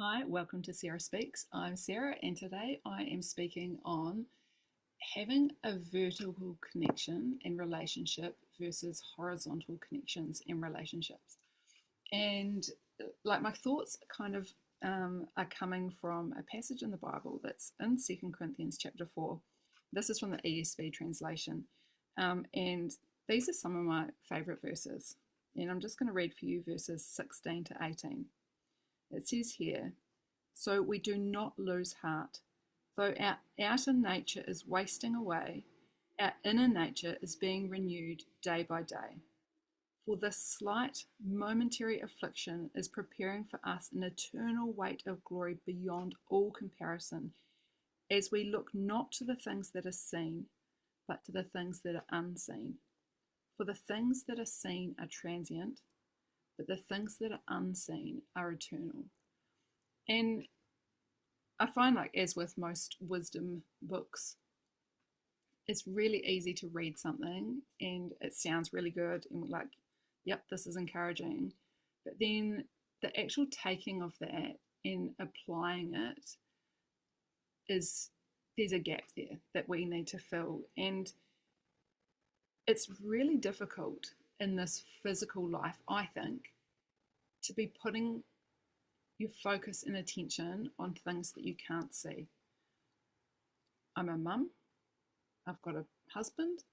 Hi, welcome to Sarah Speaks. I'm Sarah, and today I am speaking on having a vertical connection in relationship versus horizontal connections in relationships. And like my thoughts kind of are coming from a passage in the Bible that's in 2 Corinthians chapter 4. This is from the ESV translation. And these are some of my favorite verses. And I'm just going to read for you verses 16 to 18. It says here, "So we do not lose heart. Though our outer nature is wasting away, our inner nature is being renewed day by day. For this slight momentary affliction is preparing for us an eternal weight of glory beyond all comparison, as we look not to the things that are seen, but to the things that are unseen. For the things that are seen are transient, but the things that are unseen are eternal." And I find, like, as with most wisdom books, it's really easy to read something and it sounds really good and we're like, yep, this is encouraging. But then the actual taking of that and applying it is, there's a gap there that we need to fill. And it's really difficult in this physical life, I think, to be putting your focus and attention on things that you can't see. I'm a mum. I've got a husband.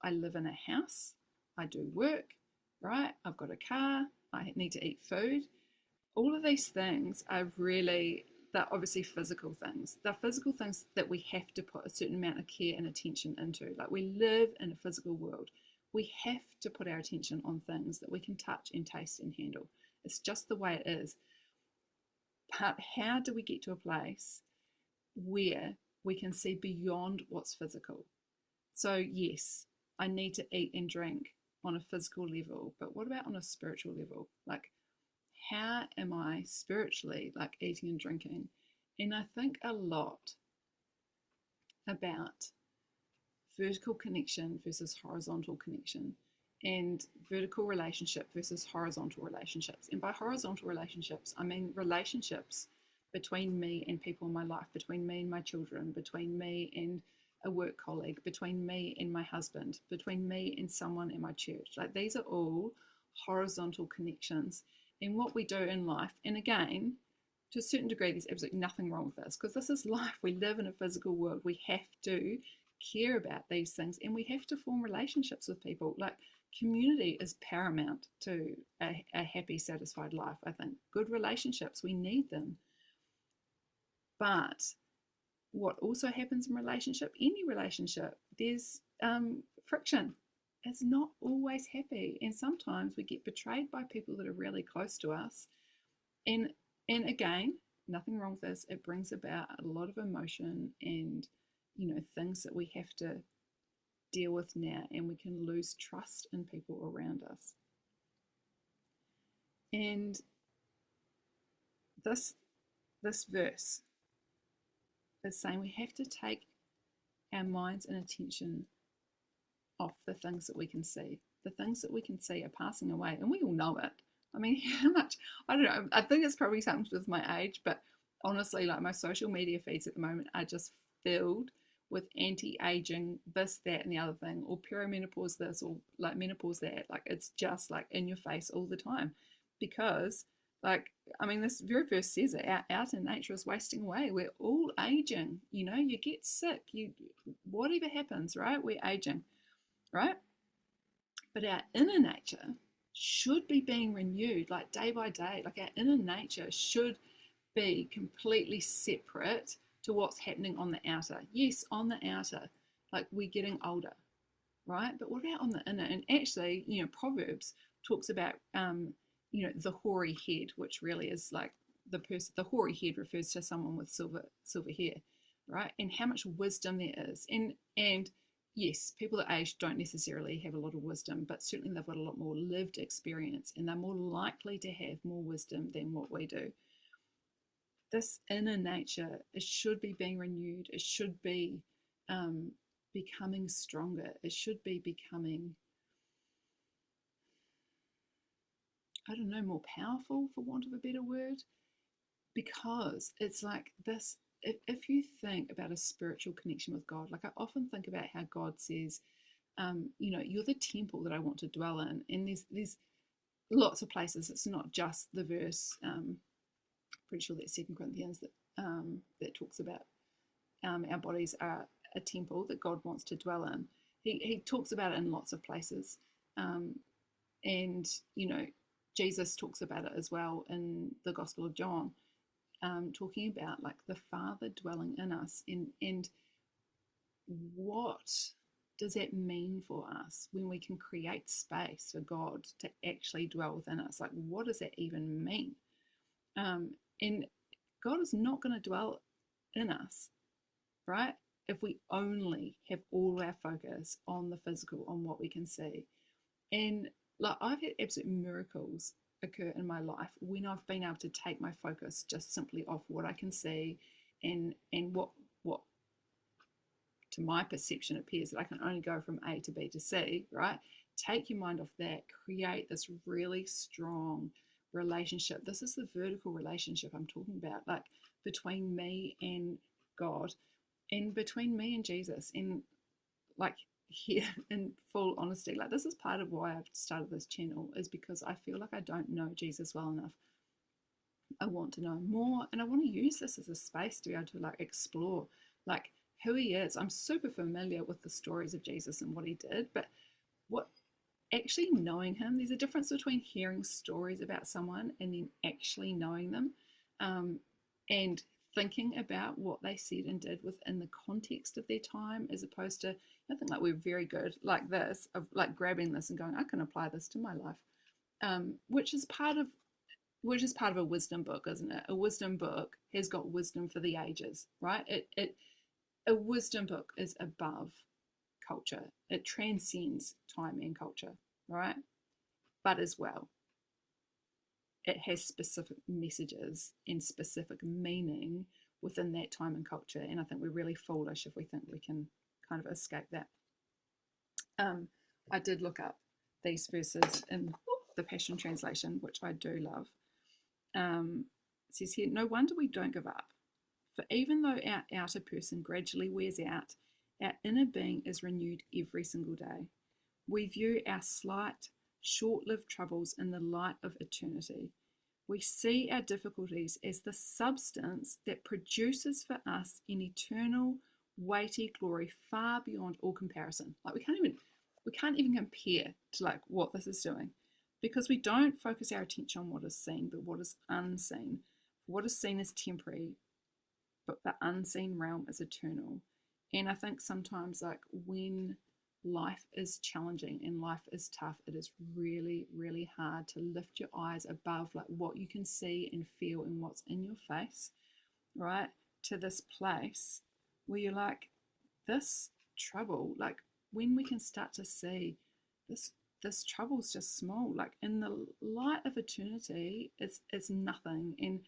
I live in a house. I do work, right? I've got a car. I need to eat food. All of these things are really, they're obviously physical things. They're physical things that we have to put a certain amount of care and attention into. Like, we live in a physical world. We have to put our attention on things that we can touch and taste and handle. It's just the way it is. But how do we get to a place where we can see beyond what's physical? So, yes, I need to eat and drink on a physical level, but what about on a spiritual level? Like, how am I spiritually, like, eating and drinking? And I think a lot about vertical connection versus horizontal connection, and vertical relationship versus horizontal relationships. And by horizontal relationships, I mean relationships between me and people in my life, between me and my children, between me and a work colleague, between me and my husband, between me and someone in my church. Like, these are all horizontal connections. And what we do in life, and again, to a certain degree, there's absolutely nothing wrong with this, because this is life. We live in a physical world. We have to care about these things, and we have to form relationships with people. Like, community is paramount to a happy, satisfied life, I think. Good relationships, we need them. But what also happens in relationship, any relationship, there's friction. It's not always happy, and sometimes we get betrayed by people that are really close to us. And and again, nothing wrong with this. It brings about a lot of emotion and, things that we have to deal with now, and we can lose trust in people around us. And this verse is saying we have to take our minds and attention off the things that we can see. The things that we can see are passing away, and we all know it. I mean, how much, I don't know, I think it's probably something with my age, but honestly, like, my social media feeds at the moment are just filled with anti-aging, this, that, and the other thing, or perimenopause this, or like menopause that. Like, it's just like in your face all the time. Because, like, I mean, this very verse says it, our outer nature is wasting away. We're all aging, you get sick, whatever happens, right? We're aging, right? But our inner nature should be being renewed, like, day by day. Like, our inner nature should be completely separate to what's happening on the outer. Yes, on the outer, like, we're getting older, right? But what about on the inner? And actually, Proverbs talks about, the hoary head, which really is like the hoary head refers to someone with silver hair, right? And how much wisdom there is. And yes, people that age don't necessarily have a lot of wisdom, but certainly they've got a lot more lived experience, and they're more likely to have more wisdom than what we do. This inner nature, it should be being renewed. It should be becoming stronger. It should be becoming, I don't know, more powerful, for want of a better word. because it's like this. If you think about a spiritual connection with God, like I often think about how God says, you're the temple that I want to dwell in. And there's lots of places. It's not just the verse. Pretty sure that's Second Corinthians that talks about our bodies are a temple that God wants to dwell in. He talks about it in lots of places, and Jesus talks about it as well in the Gospel of John, talking about like the Father dwelling in us, and what does that mean for us when we can create space for God to actually dwell within us? Like, what does that even mean? And God is not going to dwell in us, right? If we only have all our focus on the physical, on what we can see. And like, I've had absolute miracles occur in my life when I've been able to take my focus just simply off what I can see, and what to my perception appears that I can only go from A to B to C, right? Take your mind off that, create this really strong relationship. This is the vertical relationship I'm talking about, like between me and God, and between me and Jesus. And like, here, in full honesty, like, this is part of why I've started this channel, is because I feel like I don't know Jesus well enough. I want to know more, and I want to use this as a space to be able to like explore like who he is. I'm super familiar with the stories of Jesus and what he did, but what actually knowing him, there's a difference between hearing stories about someone and then actually knowing them, and thinking about what they said and did within the context of their time, as opposed to, I think like we're very good like this, of like grabbing this and going, I can apply this to my life, which is part of a wisdom book, isn't it? A wisdom book has got wisdom for the ages, right? A wisdom book is above culture. It transcends time and culture, right? But as well, it has specific messages and specific meaning within that time and culture. And I think we're really foolish if we think we can kind of escape that. I did look up these verses in the Passion Translation, which I do love. It says here, no wonder we don't give up. For even though our outer person gradually wears out, our inner being is renewed every single day. We view our slight, short-lived troubles in the light of eternity. We see our difficulties as the substance that produces for us an eternal, weighty glory far beyond all comparison. Like, we can't even compare to like what this is doing, because we don't focus our attention on what is seen, but what is unseen. What is seen is temporary, but the unseen realm is eternal. And I think sometimes, like, when life is challenging and life is tough, it is really, really hard to lift your eyes above like what you can see and feel and what's in your face, right? To this place where you're like, this trouble, like, when we can start to see this trouble's just small, like in the light of eternity, it's nothing. And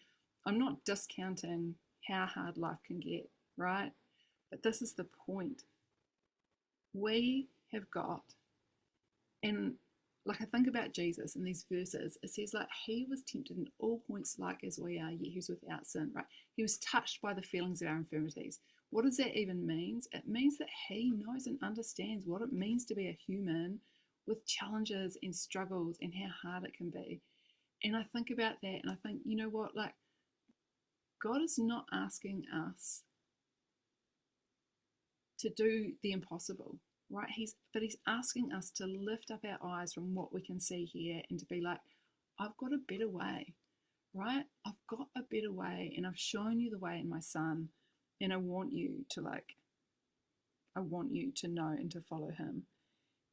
I'm not discounting how hard life can get, right? But this is the point. We have got, and like, I think about Jesus in these verses, it says like he was tempted in all points like as we are, yet he was without sin, right? He was touched by the feelings of our infirmities. What does that even mean? It means that he knows and understands what it means to be a human with challenges and struggles and how hard it can be. And I think about that and I think, you know what, like, God is not asking us to do the impossible, right? But he's asking us to lift up our eyes from what we can see here and to be like, I've got a better way, right? I've got a better way, and I've shown you the way in my son, and I want you to know and to follow him.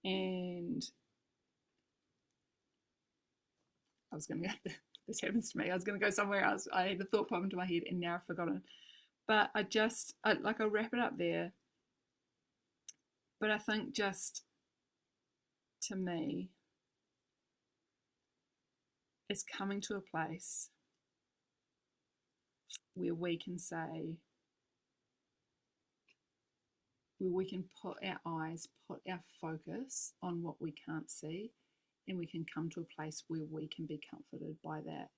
And I was going to go, this happens to me, I was going to go somewhere else. I had a thought pop into my head and now I've forgotten. But I'll wrap it up there. But I think, just to me, it's coming to a place where we can say, where we can put our eyes, put our focus on what we can't see, and we can come to a place where we can be comforted by that.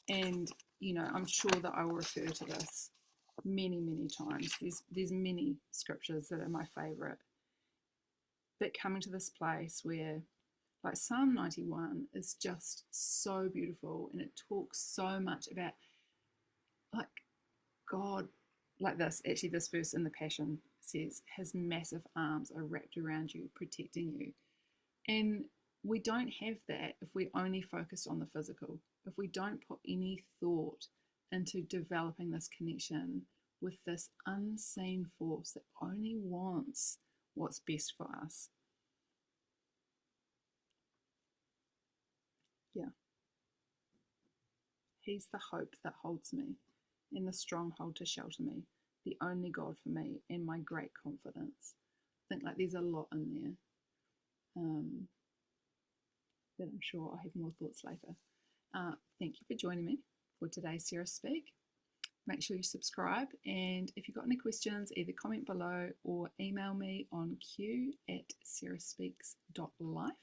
And, you know, I'm sure that I will refer to this many, many times. There's many scriptures that are my favorite. But coming to this place where, like, Psalm 91 is just so beautiful, and it talks so much about, like, God, like this. Actually, this verse in the Passion says, His massive arms are wrapped around you, protecting you. And we don't have that if we only focus on the physical, if we don't put any thought into developing this connection with this unseen force that only wants what's best for us. Yeah. He's the hope that holds me, and the stronghold to shelter me, the only God for me, and my great confidence. I think like there's a lot in there that I'm sure I'll have more thoughts later. Thank you for joining me for today's Sarah Speak. Make sure you subscribe, and if you've got any questions, either comment below or email me on q@sarahspeaks.life,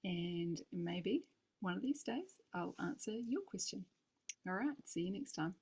and maybe one of these days I'll answer your question. All right, see you next time.